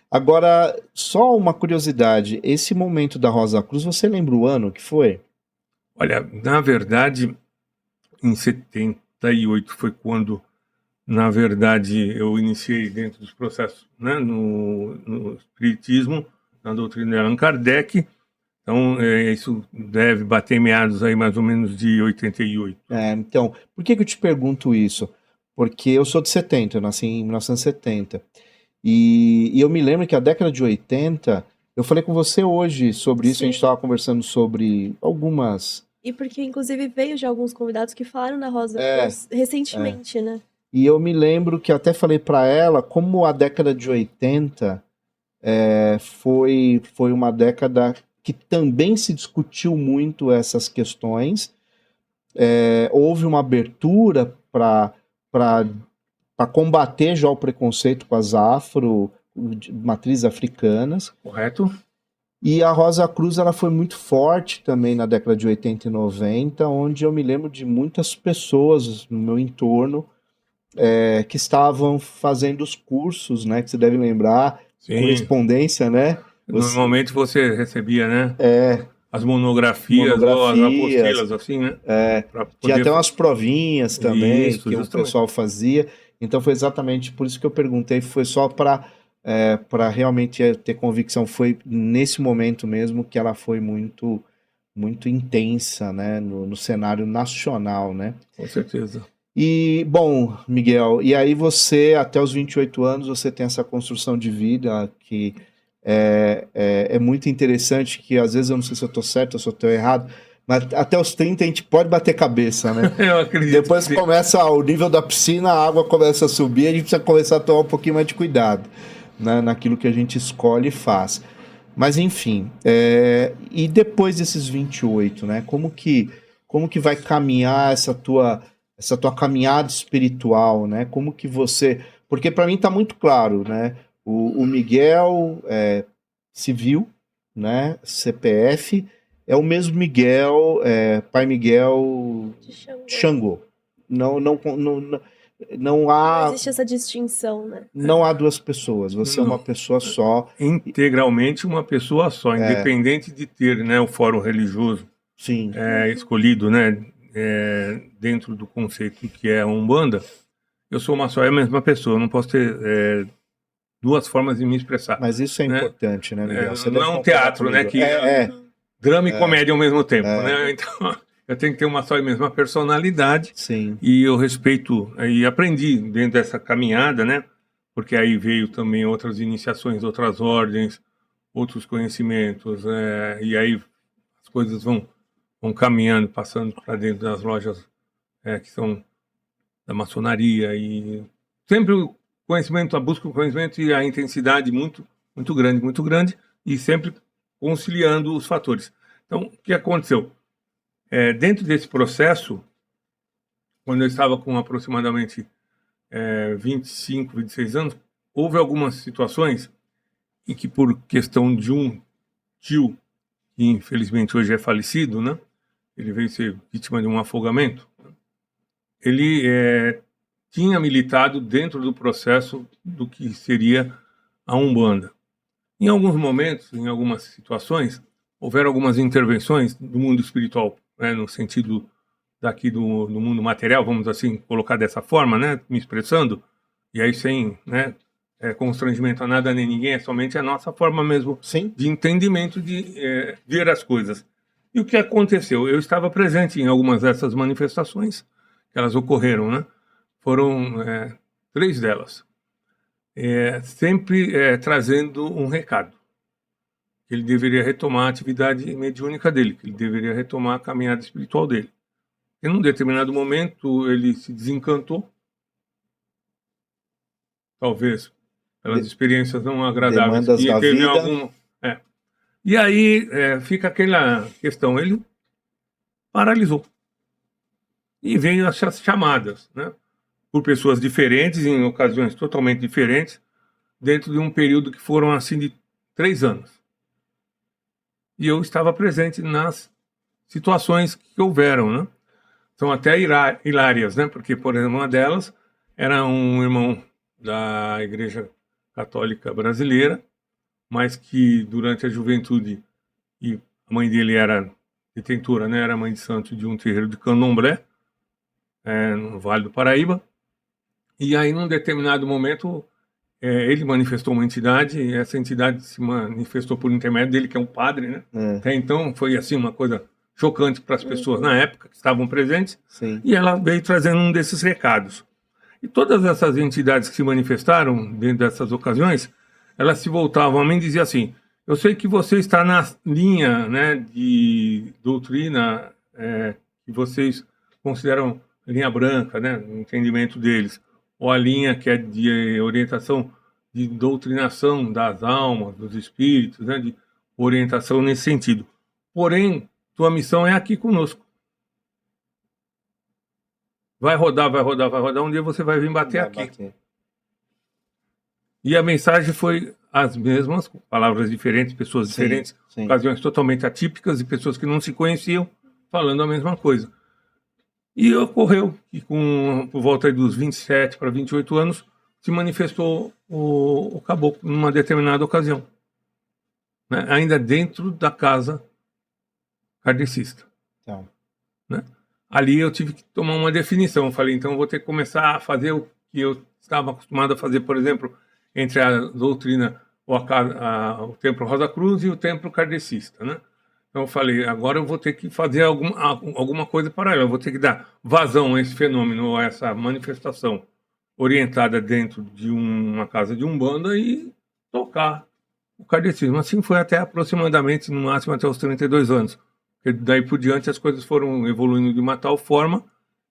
Agora, só uma curiosidade, esse momento da Rosa Cruz, você lembra o ano que foi? Olha, na verdade, em 78 foi quando, na verdade, eu iniciei dentro dos processos, né, no Espiritismo, na doutrina de Allan Kardec. Então, isso deve bater em meados aí mais ou menos de 88. Então, por que eu te pergunto isso? Porque eu sou de 70, eu nasci em 1970. E eu me lembro que a década de 80, eu falei com você hoje sobre isso, a gente Sim. estava conversando sobre algumas. E porque, inclusive, veio já alguns convidados que falaram da Rosa Cruz recentemente, né? E eu me lembro que até falei para ela como a década de 80 foi uma década que também se discutiu muito essas questões. Houve uma abertura para combater já o preconceito com as de matrizes africanas. Correto? E a Rosa Cruz ela foi muito forte também na década de 80 e 90, onde eu me lembro de muitas pessoas no meu entorno que estavam fazendo os cursos, né? Que você deve lembrar, Sim. correspondência, né? Normalmente você recebia, né? As Monografias, ou as apostilas, assim, né? Tinha até umas provinhas também Isso, que o justamente. pessoal fazia. Então foi exatamente por isso que eu perguntei, foi só para realmente ter convicção. Foi nesse momento mesmo que ela foi muito, muito intensa, né? No cenário nacional, né? Com certeza. E, bom, Miguel, e aí você, até os 28 anos, você tem essa construção de vida que é muito interessante, que às vezes eu não sei se eu estou certo ou se eu estou errado, mas até os 30 a gente pode bater cabeça, né? Eu acredito. Depois começa o nível da piscina, a água começa a subir, a gente precisa começar a tomar um pouquinho mais de cuidado, né, naquilo que a gente escolhe e faz. Mas enfim, e depois desses 28, né? Como que vai caminhar essa tua caminhada espiritual, né? Como que você... Porque para mim está muito claro, né? O Miguel civil, né? CPF, é o mesmo Miguel, Pai Miguel De Xangô. Não há... Não existe essa distinção, né? Não há duas pessoas, você é uma pessoa só. Integralmente uma pessoa só, independente de ter, né, o fórum religioso Sim. escolhido, né, dentro do conceito que é a Umbanda. Eu sou uma só, é a mesma pessoa, eu não posso ter duas formas de me expressar. Mas isso é importante, né, Miguel? Você não é um teatro, né, que drama e comédia ao mesmo tempo, né? Então, eu tenho que ter uma só e mesma personalidade. Sim. E eu respeito, e aprendi dentro dessa caminhada, né? Porque aí veio também outras iniciações, outras ordens, outros conhecimentos, e aí as coisas vão caminhando, passando para dentro das lojas que são da maçonaria, e sempre o conhecimento, a busca do conhecimento e a intensidade muito grande, e sempre conciliando os fatores. Então, o que aconteceu? Dentro desse processo, quando eu estava com aproximadamente 25, 26 anos, houve algumas situações em que, por questão de um tio, que infelizmente hoje é falecido, né? Ele veio ser vítima de um afogamento. Ele tinha militado dentro do processo do que seria a Umbanda. Em alguns momentos, em algumas situações, houveram algumas intervenções do mundo espiritual, né, no sentido daqui do mundo material, vamos assim colocar dessa forma, né, me expressando, e aí sem, né, constrangimento a nada nem ninguém, é somente a nossa forma mesmo de entendimento de ver as coisas. E o que aconteceu? Eu estava presente em algumas dessas manifestações, que elas ocorreram, né? Foram 3 delas. Sempre trazendo um recado. Que ele deveria retomar a atividade mediúnica dele, que ele deveria retomar a caminhada espiritual dele. Em um determinado momento, ele se desencantou, talvez pelas experiências não agradáveis que teve em algum... E aí fica aquela questão, ele paralisou. E veio as chamadas, né? Por pessoas diferentes, em ocasiões totalmente diferentes, dentro de um período que foram assim de 3 anos. E eu estava presente nas situações que houveram, né? São até hilárias, né? Porque, por exemplo, uma delas era um irmão da Igreja Católica Brasileira, mas que durante a juventude, e a mãe dele era detentora, né, era mãe de santo de um terreiro de Candomblé, no Vale do Paraíba, e aí num determinado momento ele manifestou uma entidade, e essa entidade se manifestou por intermédio dele, que é um padre, né? Até então foi assim uma coisa chocante para as pessoas na época que estavam presentes. Sim. E ela veio trazendo um desses recados. E todas essas entidades que se manifestaram dentro dessas ocasiões, elas se voltavam a mim e diziam assim: eu sei que você está na linha, né, de doutrina que vocês consideram linha branca, né, no entendimento deles, ou a linha que é de orientação de doutrinação das almas, dos espíritos, né, de orientação nesse sentido. Porém, tua missão é aqui conosco. Vai rodar, vai rodar, vai rodar. Um dia você vai vir bater aqui. E a mensagem foi as mesmas, palavras diferentes, pessoas diferentes, ocasiões totalmente atípicas e pessoas que não se conheciam falando a mesma coisa. E ocorreu que por volta dos 27 para 28 anos se manifestou o caboclo numa determinada ocasião, né? Ainda dentro da casa kardecista. Então. Né? Ali eu tive que tomar uma definição. Eu falei, então eu vou ter que começar a fazer o que eu estava acostumado a fazer, por exemplo, entre a doutrina, o templo Rosa Cruz e o templo kardecista, né? Então eu falei, agora eu vou ter que fazer alguma coisa paralela, eu vou ter que dar vazão a esse fenômeno, a essa manifestação orientada dentro de uma casa de umbanda e tocar o kardecismo. Assim foi até aproximadamente, no máximo até os 32 anos. Porque daí por diante as coisas foram evoluindo de uma tal forma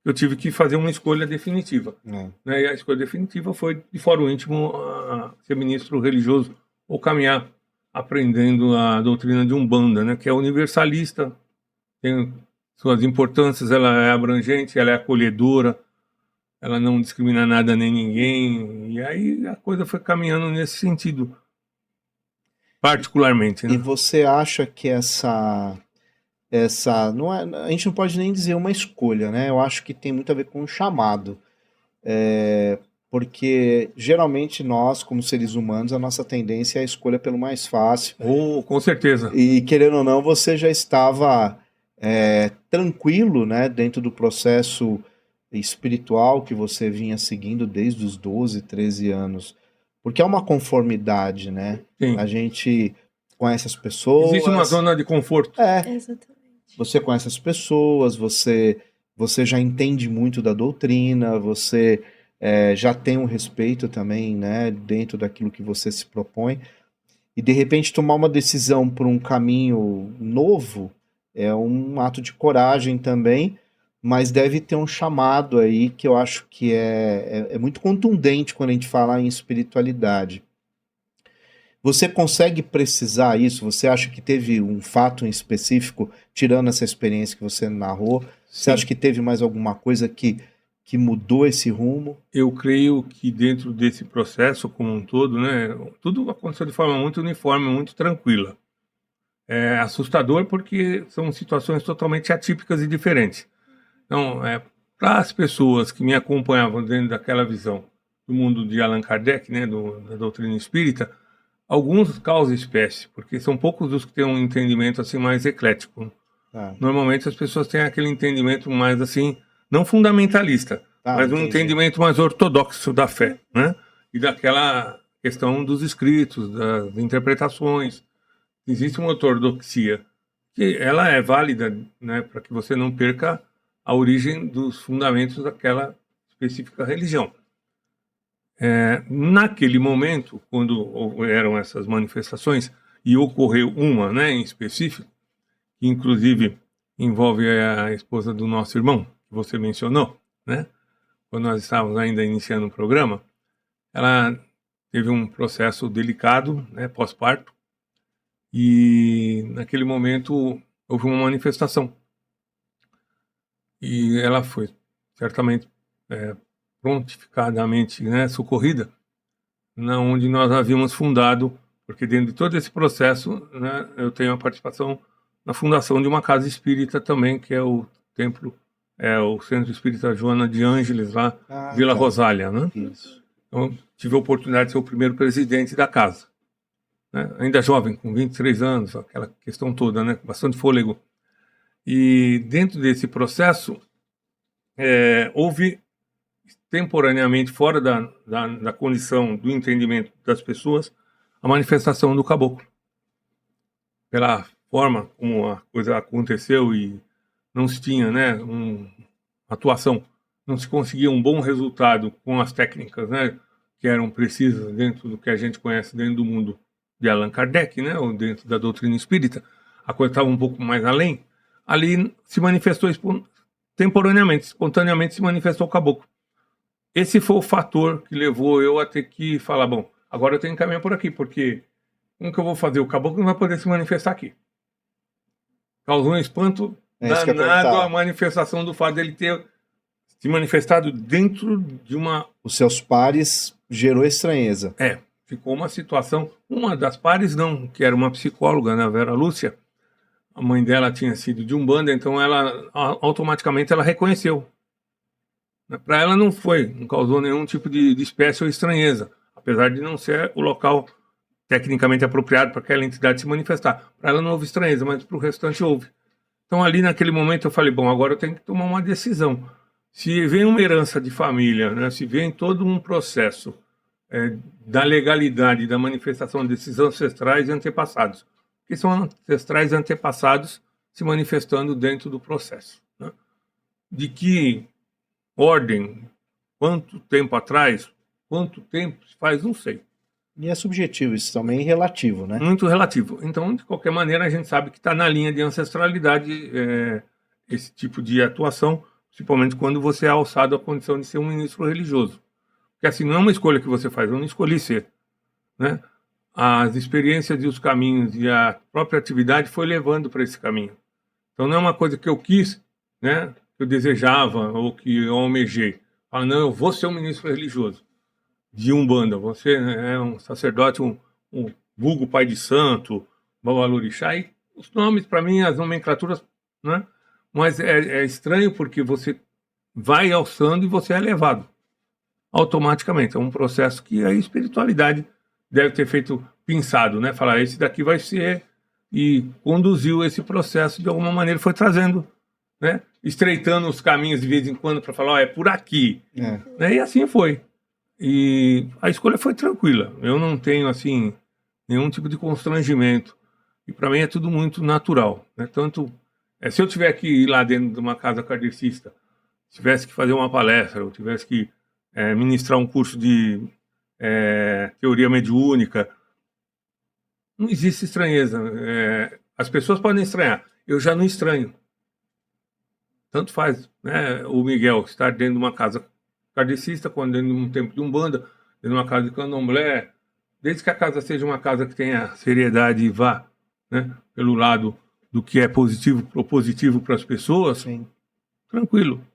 que eu tive que fazer uma escolha definitiva. Né? E a escolha definitiva foi, de fórum íntimo, ser ministro religioso ou caminhar aprendendo a doutrina de Umbanda, né, que é universalista, tem suas importâncias, ela é abrangente, ela é acolhedora, ela não discrimina nada nem ninguém, e aí a coisa foi caminhando nesse sentido, particularmente. Né? E você acha que essa não é, a gente não pode nem dizer uma escolha, né? Eu acho que tem muito a ver com um chamado. Porque geralmente nós, como seres humanos, a nossa tendência é a escolha pelo mais fácil. Com certeza. E querendo ou não, você já estava tranquilo, né, dentro do processo espiritual que você vinha seguindo desde os 12, 13 anos. Porque é uma conformidade, né? Sim. A gente conhece as pessoas. Existe uma zona de conforto. Exatamente. Você conhece as pessoas, você já entende muito da doutrina, você já tem um respeito também, né, dentro daquilo que você se propõe. E de repente tomar uma decisão por um caminho novo é um ato de coragem também, mas deve ter um chamado aí que eu acho que é muito contundente quando a gente fala em espiritualidade. Você consegue precisar isso? Você acha que teve um fato em específico, tirando essa experiência que você narrou? Sim. Você acha que teve mais alguma coisa que mudou esse rumo? Eu creio que dentro desse processo como um todo, né, tudo aconteceu de forma muito uniforme, muito tranquila. É assustador porque são situações totalmente atípicas e diferentes. Então, para as pessoas que me acompanhavam dentro daquela visão do mundo de Allan Kardec, né, da doutrina espírita, alguns causam espécie, porque são poucos os que têm um entendimento assim mais eclético. Normalmente as pessoas têm aquele entendimento mais assim, não fundamentalista, mas um entendimento mais ortodoxo da fé, né? E daquela questão dos escritos, das interpretações. Existe uma ortodoxia que ela é válida, né, para que você não perca a origem dos fundamentos daquela específica religião. Naquele momento, quando eram essas manifestações, e ocorreu uma, né, em específico, que inclusive envolve a esposa do nosso irmão, que você mencionou, né? Quando nós estávamos ainda iniciando o programa, ela teve um processo delicado, né, pós-parto, e naquele momento houve uma manifestação. E ela foi certamente prontificadamente, né, socorrida, na onde nós havíamos fundado, porque dentro de todo esse processo, né, eu tenho a participação na fundação de uma casa espírita também, que é o templo, o Centro Espírita Joana de Ângeles, lá, Vila Rosália, né? Isso. Então, tive a oportunidade de ser o primeiro presidente da casa. né? Ainda jovem, com 23 anos, aquela questão toda, né? Bastante fôlego. E dentro desse processo, houve temporaneamente, fora da condição do entendimento das pessoas, a manifestação do caboclo. Pela forma como a coisa aconteceu e não se tinha, né, atuação, não se conseguia um bom resultado com as técnicas, né, que eram precisas dentro do que a gente conhece dentro do mundo de Allan Kardec, né, ou dentro da doutrina espírita, a coisa estava um pouco mais além, ali se manifestou temporaneamente, espontaneamente se manifestou o caboclo. Esse foi o fator que levou eu a ter que falar, bom, agora eu tenho que caminhar por aqui, porque como que eu vou fazer? O caboclo não vai poder se manifestar aqui. Causou um espanto danado a manifestação do fato dele ter se manifestado dentro de uma... Os seus pares gerou estranheza. Ficou uma situação... Uma das pares não, que era uma psicóloga, né, Vera Lúcia, a mãe dela tinha sido de Umbanda, então ela automaticamente ela reconheceu. Para ela não causou nenhum tipo de espécie ou estranheza, apesar de não ser o local tecnicamente apropriado para aquela entidade se manifestar. Para ela não houve estranheza, mas para o restante houve. Então ali naquele momento eu falei, bom, agora eu tenho que tomar uma decisão. Se vem uma herança de família, né, se vem todo um processo da legalidade, da manifestação desses ancestrais e antepassados, que são ancestrais e antepassados se manifestando dentro do processo. Né? De que ordem, quanto tempo atrás, quanto tempo se faz, não sei. E é subjetivo, isso também é relativo, né? Muito relativo. Então, de qualquer maneira, a gente sabe que está na linha de ancestralidade esse tipo de atuação, principalmente quando você é alçado à condição de ser um ministro religioso. Porque assim, não é uma escolha que você faz, eu não escolhi ser. Né? As experiências e os caminhos e a própria atividade foi levando para esse caminho. Então, não é uma coisa que eu quis, né, que eu desejava ou que eu almejei. Fala, não, eu vou ser um ministro religioso de Umbanda, você é um sacerdote, um vulgo pai de santo, babalorixá, e os nomes, para mim, as nomenclaturas, né? Mas é estranho porque você vai alçando e você é elevado automaticamente. É um processo que a espiritualidade deve ter feito pensado, né? Falar, esse daqui vai ser, e conduziu esse processo de alguma maneira, foi trazendo, né? Estreitando os caminhos de vez em quando para falar, é por aqui. Né? E assim foi. E a escolha foi tranquila. Eu não tenho, assim, nenhum tipo de constrangimento. E para mim é tudo muito natural. Né? Tanto, se eu tiver que ir lá dentro de uma casa kardecista, tivesse que fazer uma palestra, ou tivesse que ministrar um curso de teoria mediúnica, não existe estranheza. As pessoas podem estranhar. Eu já não estranho. Tanto faz, né, o Miguel estar dentro de uma casa kardecista, quando dentro de um templo de Umbanda, dentro de uma casa de candomblé, desde que a casa seja uma casa que tenha seriedade e vá, né, pelo lado do que é positivo, propositivo para as pessoas, Sim. Tranquilo.